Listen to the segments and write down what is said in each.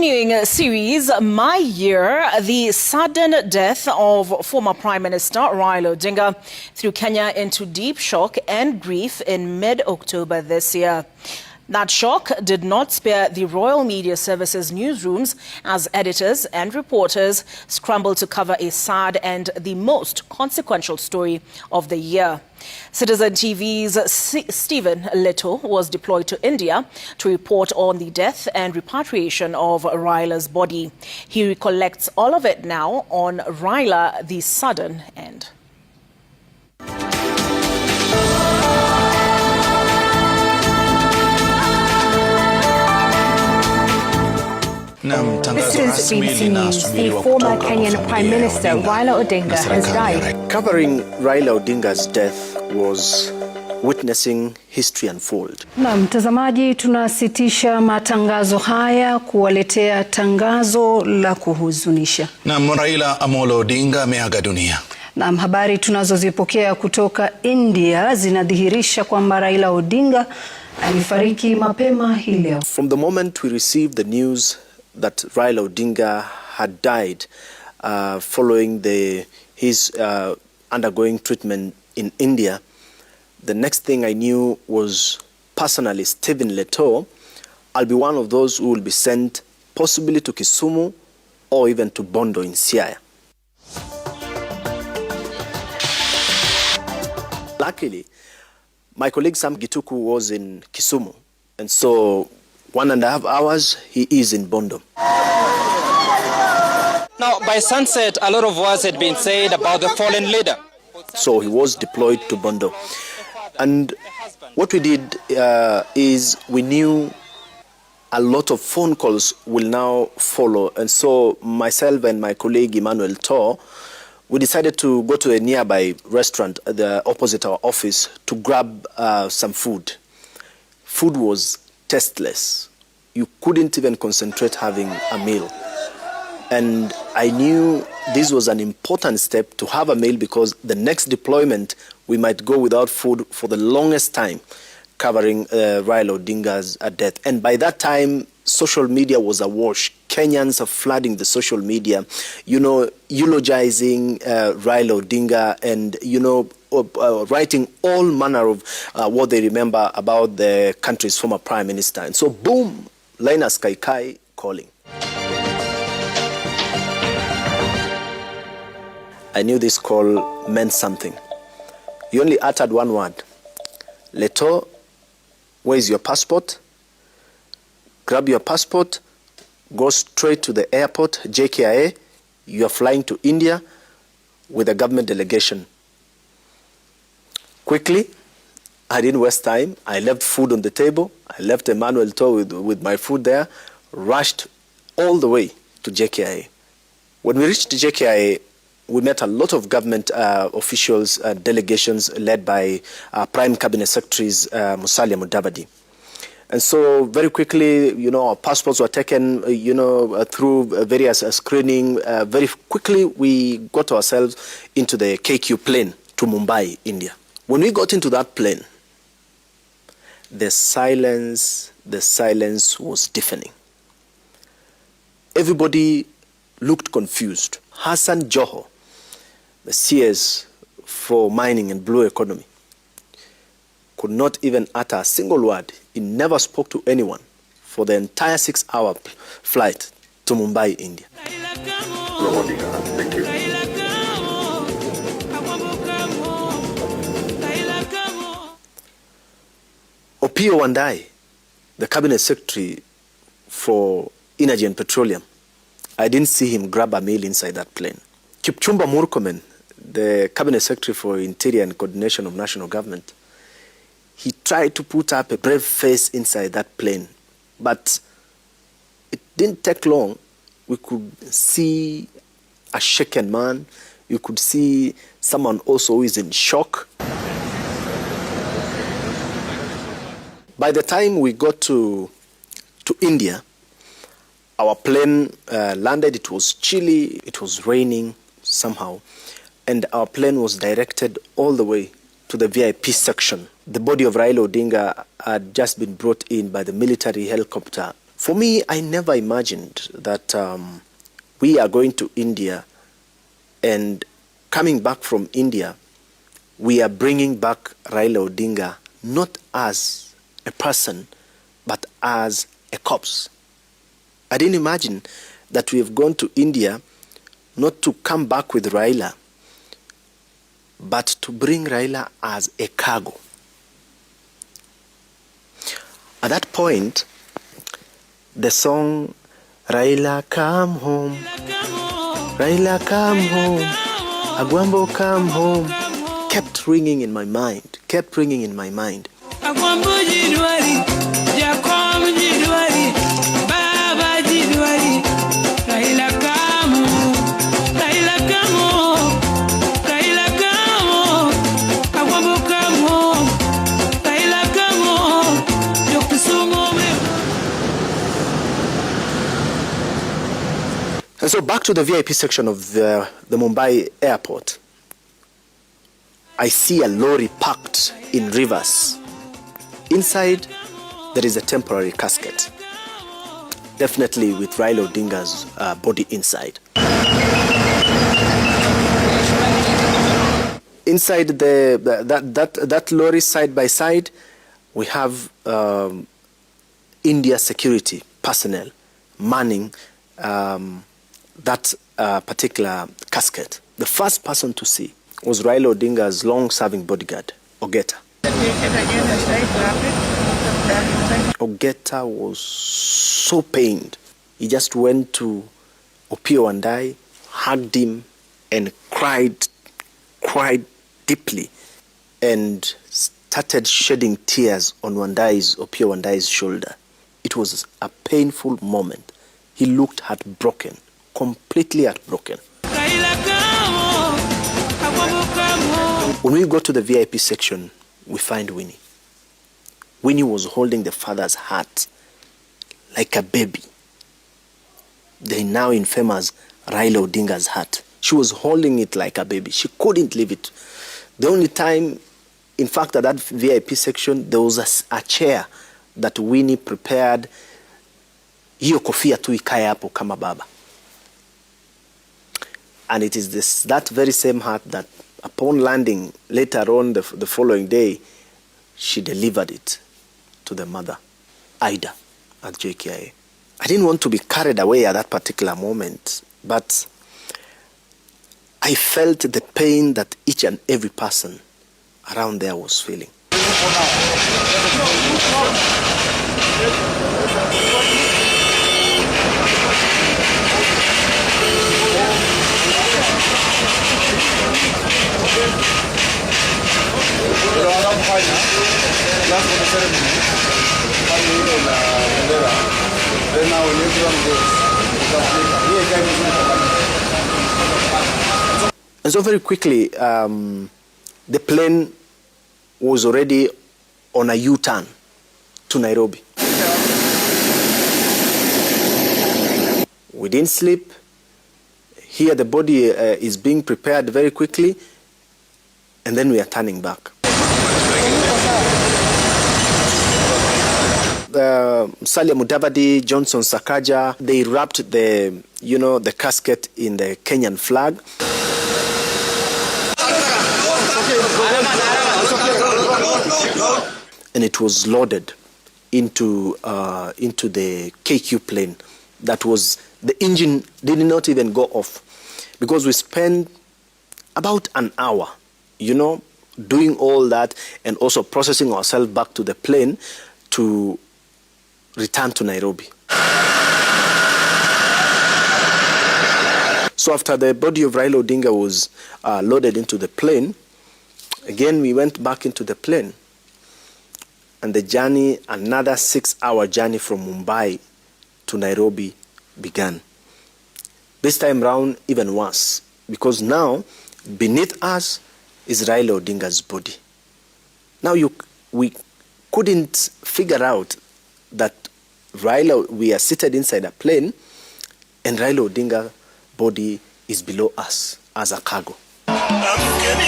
continuing series, My Year, the sudden death of former Prime Minister Raila Odinga threw Kenya into deep shock and grief in mid-October this year. That shock did not spare the Royal Media Services newsrooms as editors and reporters scrambled to cover a sad and the most consequential story of the year. Citizen TV's Stephen Leto was deployed to India to report on the death and repatriation of Raila's body. He recollects all of it now on Raila, the Sudden End. This is BBC News. The former Kenyan Prime Minister Raila Odinga has died. Covering Raila Odinga's death was witnessing history unfold. Na mtazamaji, tunasitisha matangazo haya kuwaletea tangazo la kuhuzunisha. Na Raila Amolo Odinga ameaga dunia. Na habari tunazozipokea kutoka India zinadhihirisha kwamba Raila Odinga alifariki mapema hii leo. From the moment we received the news that Raila Odinga had died following his undergoing treatment in India, the next thing I knew was personally Stephen Leto. I'll be one of those who will be sent possibly to Kisumu or even to Bondo in Siaya. Luckily, my colleague Sam Gituku was in Kisumu, and so 1.5 hours, he is in Bondo. Now, by sunset, a lot of words had been said about the fallen leader. So he was deployed to Bondo. And what we did is we knew a lot of phone calls will now follow. And so myself and my colleague Emmanuel Tor, we decided to go to a nearby restaurant opposite our office to grab some food. Food was tasteless. You couldn't even concentrate having a meal. And I knew this was an important step to have a meal because the next deployment we might go without food for the longest time, covering Raila Odinga's death. And by that time, social media was awash. Kenyans are flooding the social media, eulogizing Raila Odinga and, writing all manner of what they remember about the country's former prime minister. And so, boom, Linus Kaikai calling. I knew this call meant something. He only uttered one word. Leto, where is your passport? Grab your passport, go straight to the airport, JKIA. You are flying to India with a government delegation. Quickly, I didn't waste time. I left food on the table. I left Emmanuel Tor with my food there, rushed all the way to JKIA. When we reached JKIA, we met a lot of government officials, delegations led by Prime Cabinet Secretaries Musalia Mudavadi. And so very quickly, our passports were taken, through various screening. Very quickly, we got ourselves into the KQ plane to Mumbai, India. When we got into that plane, the silence was deafening. Everybody looked confused. Hassan Joho, the CS for mining and blue economy, could not even utter a single word. He never spoke to anyone for the entire 6-hour flight to Mumbai, India. Thank you. Opiyo Wandayi, the Cabinet Secretary for Energy and Petroleum, I didn't see him grab a meal inside that plane. Kipchumba Murkomen, the Cabinet Secretary for Interior and Coordination of National Government, he tried to put up a brave face inside that plane, but it didn't take long. We could see a shaken man. You could see someone also who is in shock. By the time we got to India, our plane landed. It was chilly, it was raining somehow, and our plane was directed all the way to the VIP section. The body of Raila Odinga had just been brought in by the military helicopter For me, I never imagined that we are going to India, and coming back from India, we are bringing back Raila Odinga not as a person, but as a corpse. I didn't imagine that we have gone to India not to come back with Raila, but to bring Raila as a cargo. At that point, the song Raila come home, Raila come home, Agwambo come home, kept ringing in my mind, And so back to the VIP section of the Mumbai airport, I see a lorry parked in reverse. Inside, there is a temporary casket, definitely with Raila Odinga's body inside. Inside that lorry, side by side, we have India security personnel manning that particular casket. The first person to see was Raila Odinga's long-serving bodyguard, Ogeta. Ogeta was so pained. He just went to Opiyo Wandayi, hugged him, and cried deeply, and started shedding tears on Opiyo Wandayi's shoulder. It was a painful moment. He looked heartbroken, completely heartbroken. When we go to the VIP section, we find Winnie. Winnie was holding the father's heart like a baby. The now infamous Raila Odinga's heart. She was holding it like a baby. She couldn't leave it. The only time, in fact, at that VIP section, there was a chair that Winnie prepared. Hiyo kofia tu ikae hapo kama baba. And it is that very same heart that upon landing later on the following day, she delivered it to the mother, Ida, at JKIA. I didn't want to be carried away at that particular moment, but I felt the pain that each and every person around there was feeling. And so very quickly, the plane was already on a U-turn to Nairobi. We didn't sleep. Here the body is being prepared very quickly, and then we are turning back. Musalia Mudavadi, Johnson Sakaja, they wrapped the casket in the Kenyan flag. And it was loaded into the KQ plane. That was, the engine did not even go off, because we spent about an hour, doing all that and also processing ourselves back to the plane to return to Nairobi. So after the body of Raila Odinga was loaded into the plane, again we went back into the plane, and the journey, another 6-hour journey from Mumbai to Nairobi began. This time round, even worse, because now beneath us is Raila Odinga's body. Now we couldn't figure out that we are seated inside a plane and Raila Odinga's body is below us as a cargo. Amkeni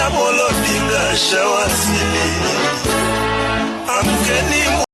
Amolo Odinga shawasili. amkeni